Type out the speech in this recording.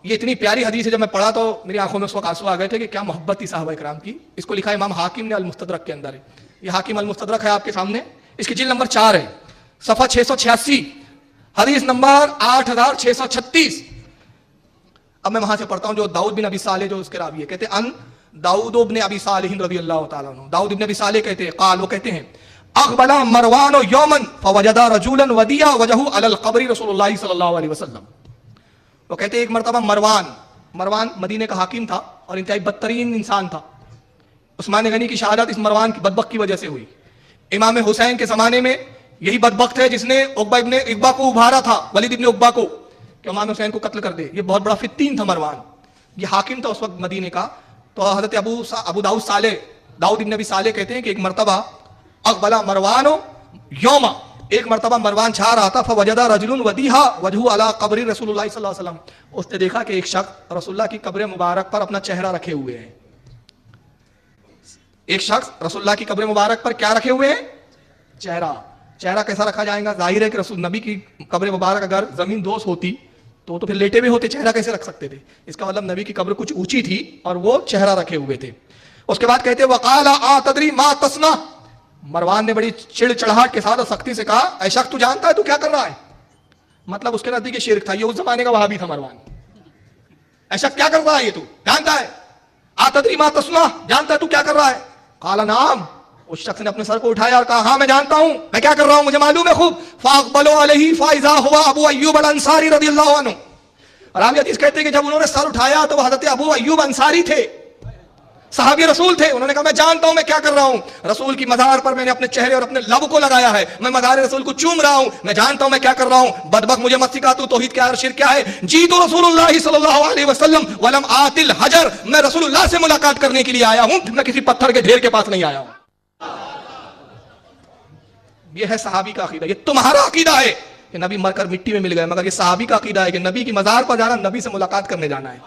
یہ اتنی پیاری حدیث ہے، جب میں پڑھا تو میری آنکھوں میں اس وقت آنسو آ گئے تھے کہ کیا محبت تھی صحابہ کرام کی. اس کو لکھا ہے امام حاکم نے المستدرک کے اندر ہے. یہ حاکم المستدرک ہے آپ کے سامنے، اس کی جلد نمبر 4 ہے، صفحہ 686، حدیث نمبر 8636. اب میں وہاں سے پڑھتا ہوں جو داؤد بن ابی صالح جو اس کے راوی ہے، کہتے ہیں ان داؤد بن ابی صالح رضی اللہ تعالیٰ عنہ، داؤد بن ابی صالح کہتے ہیں قال، وہ کہتے ہیں اقبل مروان یوما فوجد رجلا ودیع وجهه علی القبر رسول اللہ صلی اللہ علیہ وسلم. وہ کہتے ہیں ایک مرتبہ مروان مدینے کا حاکم تھا اور انتہائی بدترین انسان تھا. عثمان غنی کی شہادت اس مروان کی بدبخت کی وجہ سے ہوئی. امام حسین کے زمانے میں یہی بدبخت ہے جس نے عقبہ ابن عقبہ کو ابھارا تھا، ولید ابن عقبہ کو، کہ امام حسین کو قتل کر دے. یہ بہت بڑا فتین تھا مروان، یہ حاکم تھا اس وقت مدینے کا. تو حضرت ابو داؤد ابن ابی صالح کہتے ہیں کہ ایک مرتبہ اقبلا مروان یوما، ایک مرتبہ مروان چھا رہا تھا، فوجد رجل ودیع وجهه علی قبر رسول اللہ صلی اللہ علیہ وسلم. اس نے دیکھا کہ ایک شخص رسول اللہ کی قبر مبارک پر اپنا چہرہ رکھے ہوئے ہیں. ایک شخص رسول اللہ کی قبر مبارک پر کیا رکھے ہوئے ہیں؟ چہرہ کیسا رکھا جائے گا؟ ظاہر ہے کہ رسول نبی کی قبر مبارک اگر زمین دوز ہوتی تو پھر لیٹے ہوئے ہوتے، چہرہ کیسے رکھ سکتے تھے؟ اس کا مطلب نبی کی قبر کچھ اونچی تھی اور وہ چہرہ رکھے ہوئے تھے. اس کے بعد کہتے وقال اتدری ما تصنع، مروان نے بڑی چڑ چڑھاہٹ کے ساتھ اور سختی سے کہا اے شخص تو جانتا ہے تو کیا کر رہا ہے؟ مطلب اس کے نزدیک شرک تھا، یہ اس زمانے کا وہابی تھا مروان. اے شخص کیا کر رہا ہے؟ یہ تو جانتا ہے؟ اتدری ما تصنع، جانتا ہے تو کیا کر رہا ہے؟ قال نعم، اس شخص نے اپنے سر کو اٹھایا اور کہا ہاں میں جانتا ہوں، میں کیا کر رہا ہوں، مجھے معلوم ہے خوب. فاقبلوا علیہ فاذا ہوا ابو ایوب الانصاری رضی اللہ عنہ. راوی حدیث کہتے ہیں کہ جب انہوں نے سر اٹھایا تو وہ حضرت ابو ایوب انصاری تھے، صحابی رسول تھے. انہوں نے کہا میں جانتا ہوں میں کیا کر رہا ہوں، رسول کی مزار پر میں نے اپنے چہرے اور اپنے لب کو لگایا ہے، میں مزار رسول کو چوم رہا ہوں، میں جانتا ہوں میں کیا کر رہا ہوں. بدبخت مجھے مت سکھا تو توحید کیا ہے اور شرک کیا ہے. جیت رسول اللہ صلی اللہ علیہ وسلم ولم آت الحجر، میں رسول اللہ سے ملاقات کرنے کے لیے آیا ہوں، میں کسی پتھر کے ڈھیر کے پاس نہیں آیا ہوں. یہ ہے صحابی کا عقیدہ. یہ تمہارا عقیدہ ہے کہ نبی مر کر مٹی میں مل گئے، مگر یہ صحابی کا عقیدہ ہے کہ نبی کی مزار پر جانا، نبی سے ملاقات کرنے جانا ہے.